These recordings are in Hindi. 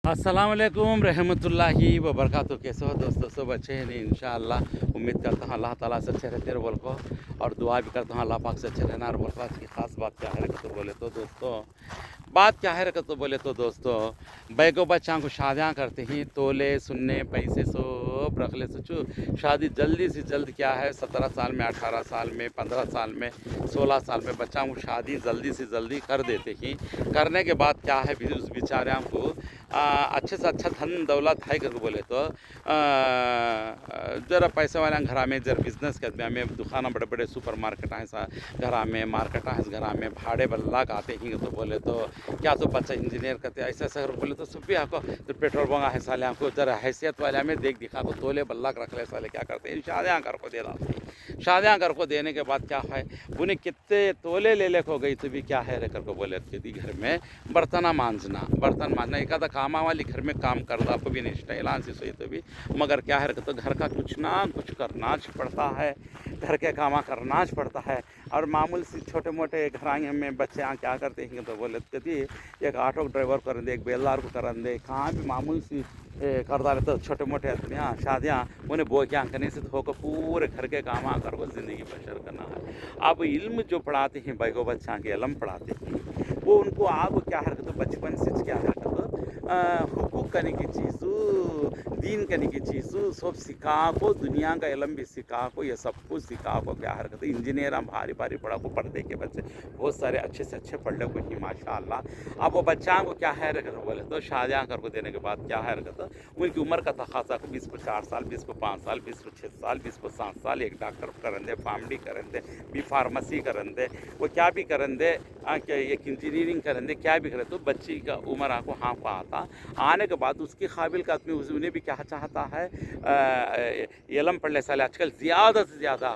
अस्सलाम वालेकुम रहमतुल्लाहि व बरकातहू। कैसे हो दोस्तों? सब अच्छे हैं नहीं? इंशाअल्लाह उम्मीद करता हूँ अल्लाह ताला से अच्छे रहते रहो बोल को, और दुआ भी करता हूँ अल्लाह पाक से अच्छे रहना और बोल को। आज की ख़ास बात क्या है तो बोले तो दोस्तों, बात क्या है तो बोले तो दोस्तों, बैगो बच्चा को शादियाँ करते ही तोले सुनने पैसे सब रख ले सोचो। शादी जल्दी से जल्द क्या है, 17 साल में, 18 साल में, 15 साल में, 16 साल में बच्चा को शादी जल्दी से जल्दी कर देते ही। करने के बाद क्या है, फिर उस बेचारे को अच्छे से अच्छा धन दौलत है करके बोले तो जरा पैसे वाले घर में जरा बिजनेस करते हैं, हमें दुकान बड़े बड़े सुपर मार्केट हैं सा घर में, मार्केट है घर में, भाड़े बल्ला आते ही तो बोले तो क्या तो बच्चा इंजीनियर करते ऐसे ऐसा बोले तो सब भी आपको तो पेट्रोल बंगा है साले आपको जरा हैसियत वाले हमें देख दिखा को तोले बल्ला रख ले साले क्या करते हैं, शादियाँ कर को दे डालते हैं। शादियाँ कर को देने के बाद क्या है, उन्हें कितने तोले ले ले हो गई तो भी क्या है कर को बोले यदि घर में बर्तन मांजना एक आधा कामा वाली घर में काम करता आपको भी नहीं ऐलान से सोई तो भी, मगर क्या है तो घर का कुछ ना कुछ करना पड़ता है, घर के कामा करना पड़ता है। और मामूल से छोटे मोटे घर में बच्चे क्या करते हैं तो बोले यदि एक ऑटो ड्राइवर कर दे, एक बेलदार को कर दे, कहाँ भी मामूल सी करता रहता तो छोटे मोटे आदमियाँ शादियाँ उन्हें बो क्या करने से होकर पूरे घर के काम आकर को ज़िंदगी बसर करना है। अब इल्म जो पढ़ाते हैं बैगो बच्चा के इल्म पढ़ाते हैं वो उनको आप क्या है तो बचपन से क्या है तो हुकूक करने की चीज़ों, दीन करने की चीज़ों सब सिखा को, दुनिया का इलम भी सिखा को, ये सब कुछ सिखा को क्या हरकत। इंजीनियर भारी भारी पढ़ा को पढ़ने के बच्चे बहुत सारे अच्छे से अच्छे पढ़ ले को ही माशाअल्लाह। अब वो बच्चा को क्या है रखते बोले तो शादियाँ कर को देने के बाद क्या है रखता, उनकी उम्र का तकाजा को 20 को 4 साल, 20 को 5 साल, 20 को 6 साल, 20 को 7 साल, एक डॉक्टर करन दे, फार्मडी करन दे, बी फार्मेसी करन दे, वो क्या भी करन दे, एक इंजीनियरिंग करन दे, क्या भी करे तो बच्ची का उम्र आपको हाँ को आता आने के बाद उसके काबिल का आदमी उन्हें भी क्या चाहता है, इलम पढ़ने साल आजकल ज़्यादा से ज़्यादा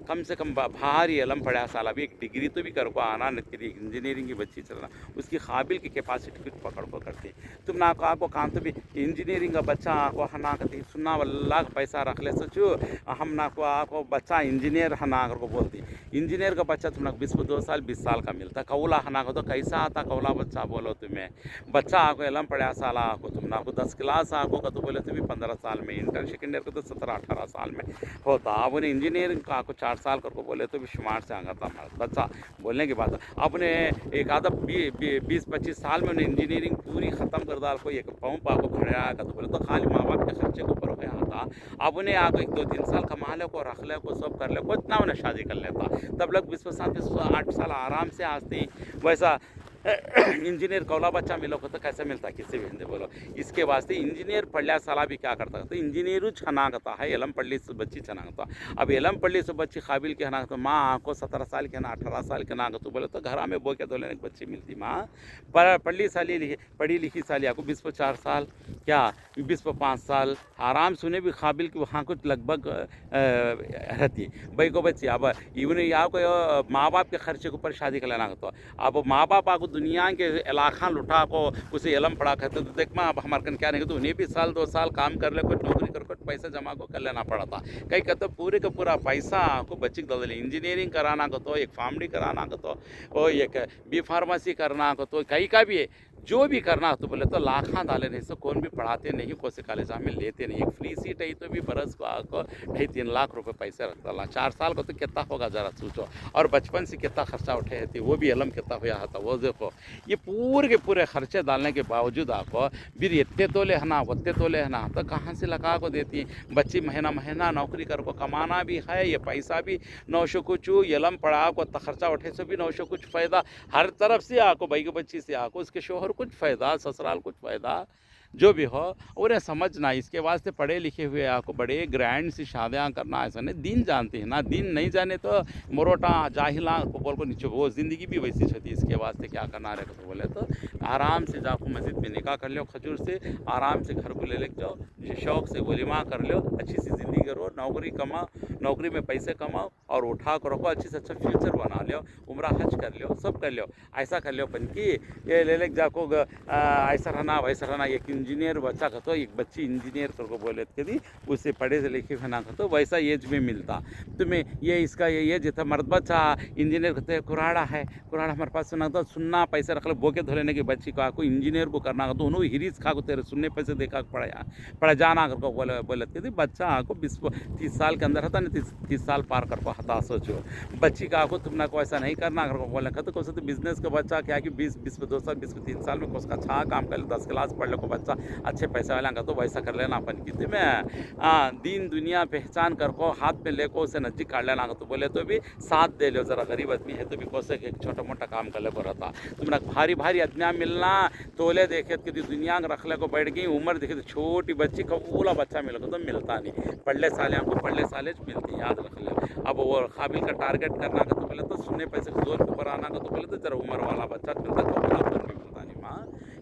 कम से कम भारी इलम पढ़ा साल, अभी एक डिग्री तो भी कर को आना नहीं, इंजीनियरिंग की बच्ची चलना उसकी काबिल की कैपेसिटी कुछ पकड़ को करती। तुम ना को आपको काम तो भी इंजीनियरिंग का बच्चा को हना करती सुनना वल्ला पैसा रख ले सोचो, हम ना को आपको बच्चा इंजीनियर हना को बोलती, इंजीनियर का बच्चा तुम 20 को 2 साल 20 साल का मिलता, कौला हना को तो कैसा आता कौला बच्चा बोलो तुम्हें, बच्चा आपको इलम पढ़ा साल आपको तुम आपको 10 क्लास आपको का तो बोले तो भी 15 साल में, इंटर सेकेंड ईयर को तो 17-18 साल में होता। अब उन्हें इंजीनियरिंग का आपको 4 साल करको बोले तो भी शुमार से आगा था बच्चा बोलने की बात। अपने एक आधा 20-25 साल में उन्हें इंजीनियरिंग पूरी ख़त्म कर डाल को एक पंप आपको खड़ा का तो बोले तो खाली माँ बाप के खर्चे के ऊपर हो गया था। अब उन्हें आपको 1-2-3 साल कमा ले को रख ले को सब कर ले को इतना उन्हें शादी कर लेता, तब लोग 20-7-8 साल आराम से आती। वैसा इंजीनियर कौला बच्चा मिलो को तो कैसे मिलता किसी भी हिंदे बोलो, इसके वास्ते इंजीनियर पढ़लिया साला भी क्या करता तो इंजीनियर छनागता है, एलम पढ़ली से बच्ची छनागता। अब एलम पढ़ली से बच्ची काबिल के हना तो माँ को 17 साल के ना 18 साल के ना तो बोले तो घर में बो के तो लेने बच्ची मिलती। माँ पढ़ली साली लिखी पढ़ी लिखी साली आपको 20 को 4 साल क्या 20 को 5 साल आराम सुने भी काबिल की वहाँ कुछ लगभग रहती भाई को बच्ची। अब इवन यहाँ को माँ बाप के खर्चे के ऊपर शादी कर लेना तो अब माँ बाप आपको दुनिया के इलाका लुटा को उसे इलम पढ़ा कहते तो देख माँ अब हमारे कन क्या नहीं तो उन्हें भी साल 2 साल काम कर ले, कुछ नौकरी कर कुछ पैसा जमा को कर लेना पड़ा था। कहीं कहते पूरे का पूरा पैसा आपको बच्ची को दे इंजीनियरिंग कराना को तो, एक फार्मडी कराना को तो, वो एक बी फार्मेसी करना को तो, कहीं का भी है जो भी करना तो बोले तो लाखा डाले नहीं सो कौन भी पढ़ाते नहीं, कौन से कॉलेज में लेते नहीं। एक फ्री सीट है तो भी बरस को आपको 2.5-3 लाख रुपए पैसे रखता ला, 4 साल को तो कितना होगा जरा सोचो, और बचपन से कितना खर्चा उठे थे वो भी इलम कितना हुआ था वो देखो। ये पूरे के पूरे खर्चे डालने के बावजूद आपको फिर इतने तोले है ना उतने तोले है ना तो कहाँ से लगा को देती बच्ची, महीना महीना नौकरी कर को कमाना भी है, ये पैसा भी 900 कुछ इलम पढ़ा को खर्चा उठे से भी 900 कुछ फ़ायदा, हर तरफ से आपको भाई की बच्ची से आपको उसके शोहर कुछ फ़ायदा, ससुराल कुछ फ़ायदा, जो भी हो उन्हें समझना। इसके वास्ते पढ़े लिखे हुए आपको बड़े ग्रैंड सी शादियाँ करना ऐसा नहीं, दीन जानते हैं ना, दीन नहीं जाने तो मोरोटा जाहिला को बोल को नीचे वो ज़िंदगी भी वैसी होती है। इसके वास्ते क्या करना रहे तो बोले तो आराम से जाको मस्जिद में निकाह कर लो खजूर से, आराम से घर को ले जाओ, शौक़ से वलीमा कर लो, अच्छी सी ज़िंदगी करो, नौकरी कमा, नौकरी में पैसे कमाओ और उठा कर रखो, अच्छी से अच्छा फ्यूचर बना लो, उम्र हज कर लो, सब कर लो, ऐसा कर लो पन की ये ले लेके जाको ऐसा रहना वैसा रहना। एक इंजीनियर बच्चा का तो एक बच्ची इंजीनियर को बोले थे उससे पढ़े से लिखे बना तो वैसा एज में मिलता तुम्हें ये इसका ये जितना मर्द बच्चा इंजीनियर कहते हैं कुराड़ा है, कुराड़ा हमारे पास सुना तो सुनना पैसे रख लो बोके धोलेने की बच्ची को आपको इंजीनियर को करना तो उन्होंने हिरीज खा को तेरे सुनने पैसे देखा पड़ा पड़ा जाना को बोले थे बच्चा आपको 20-30 साल के अंदर था नहीं 30 साल पार कर को हता सोचो बच्ची का आपको तुमने को ऐसा नहीं करना अगर को बोले तो कौन तो बिजनेस का बच्चा क्या कि 20-22 साल 20-23 साल में उसका अच्छा काम कर 10 क्लास पढ़ लो को बच्चा अच्छे पैसे वाला का तो वैसा कर लेना अपन की में दीन दुनिया पहचान कर को हाथ में लेको उसे नजदीक काट लेना तो बोले तो भी साथ दे लो, जरा गरीब आदमी है तो भी कोसे एक छोटा मोटा काम कर ले को रहता तुमने भारी भारी आदमियाँ मिलना तोले देखे कि दुनिया रख ले को बैठ गई उम्र देखे तो छोटी बच्ची का ओला बच्चा मिले तो मिलता नहीं पढ़ले साले हमको पढ़ले साले मिलती याद रख ले। अब वो काबिल का टारगेट करना का तो पहले तो सुनने पैसे जोर के ऊपर आना का तो पहले तो जरा उम्र वाला बच्चा मिलता तो भी मिलता नहीं माँ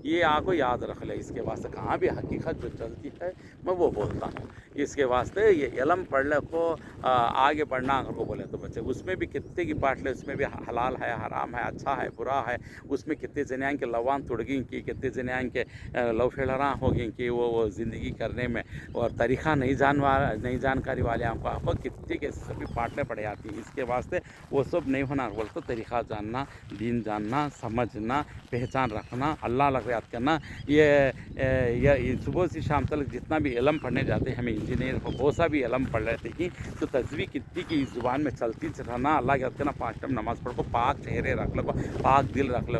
ये आपको याद रख ले। इसके वास्ते कहाँ भी हकीकत जो चलती है मैं वो बोलता हूँ। इसके वास्ते ये इलम पढ़ने को आगे बढ़ना को बोले तो बच्चे उसमें भी कितने की बात ले, उसमें भी हलाल है हराम है अच्छा है बुरा है, उसमें कितने जने के लवान तुड़गी की कितने जने के लव फेलरा होगी कि वो ज़िंदगी करने में और तरीक़ा नहीं जानकारी वाले आपको कितने के सभी बांटने पड़ जाती है। इसके वास्ते वो सब नहीं होना बोले तो तरीक़ा जानना, दीन जानना, समझना, पहचान रखना, अल्लाह लग याद करना। ये सुबह से शाम तक जितना भी इलम पढ़ने जाते हैं हमें इंजीनियर हो बहुत सा भी इलम पढ़ रहे थे कि तो तस्वीर कितनी की इस ज़ुबान में चलती रहना, अल्लाह याद करना, 5 टाइम नमाज़ पढ़ को, पाक चेहरे रख लो, पाक दिल रख लो,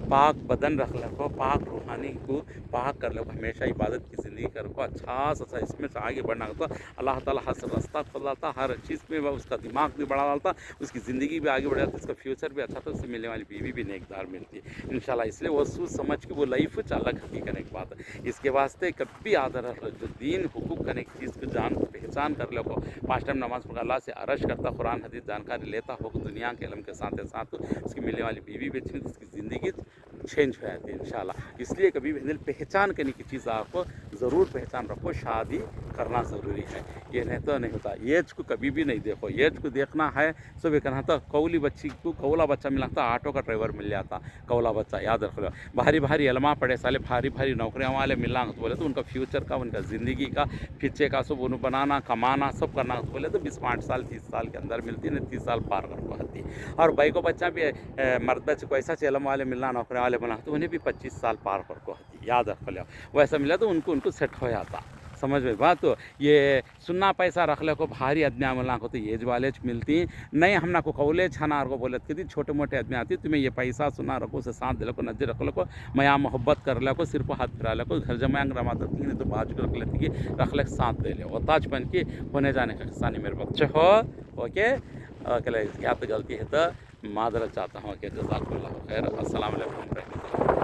पाक बदन रख लो, पाक रूहानी को पाक कर लो, हमेशा इबादत की ज़िंदगी कर को अच्छा सा इसमें से आगे बढ़ना तो अल्लाह ताला हर रास्ता खोल डालता, हर चीज़ में उसका दिमाग भी बढ़ा डालता, उसकी ज़िंदगी भी आगे बढ़ जाती, उसका फ्यूचर भी अच्छा था, उससे मिलने वाली बीवी भी नेकदार मिलती है इंशाल्लाह। इसलिए वो सोच समझ के वो लाइफ अलग हकी करने की बात है। इसके वास्ते कभी आदर रख लो जो दीन हुकूक करने की चीज़ को जान पहचान कर लो को, 5 टाइम नमाज पढ़ अल्लाह से अरश करता, कुरान हदीस जानकारी लेता हो दुनिया के इलम के साथ साथ उसकी मिलने वाली बीवी भी अच्छी, उसकी ज़िंदगी चेंज हो जाती है इंशाल्लाह। इसलिए कभी भी पहचान करने की चीज़ आपको ज़रूर पहचान रखो, शादी करना ज़रूरी है, ये नहीं तो नहीं होता। एज को कभी भी नहीं देखो, एज को देखना है सुबह कहना था कौली बच्ची को कौला बच्चा मिला था, ऑटो का ड्राइवर मिल जाता कौला बच्चा याद रख लो। भारी भारी अलमा पड़े साले भारी भारी नौकरियाँ वाले मिलना तो बोले तो उनका फ्यूचर का उनका ज़िंदगी का पीछे का सब उन्हें बनाना कमाना सब करना तो बोले तो 20-5 साल 30 साल के अंदर मिलती नहीं 30 साल पार कर पाती। और भाई को बच्चा भी मर्द बच्चे को ऐसा चलम वाले मिलना नौकरी वाले बना तो उन्हें भी 25 साल पार कर को होती याद रख लो। वैसा मिला तो उनको सेट हो जाता, समझ में बात। तो ये सुनना पैसा रख ले को भारी आदमी मिलना को तो एज वाले मिलती नहीं, हमना को कौले छना को बोले कि छोटे मोटे आदमी आती तुम्हें ये पैसा सुना रखो उसे साथ दे लो नजर रख लो को मया मोहब्बत कर लो को सिर्फ हाथ फिरा लो को घर जमाएंग रमाता नहीं तो बाजू रख लेती कि रख ले साथ दे लो और ताज बन के होने जाने का किस्सा नहीं मेरे बच्चे हो। ओके क्या तो गलती है तो मादरत चाहता हूँ कि जज़ाकुल्लाह खैर। अस्सलाम वालेकुम।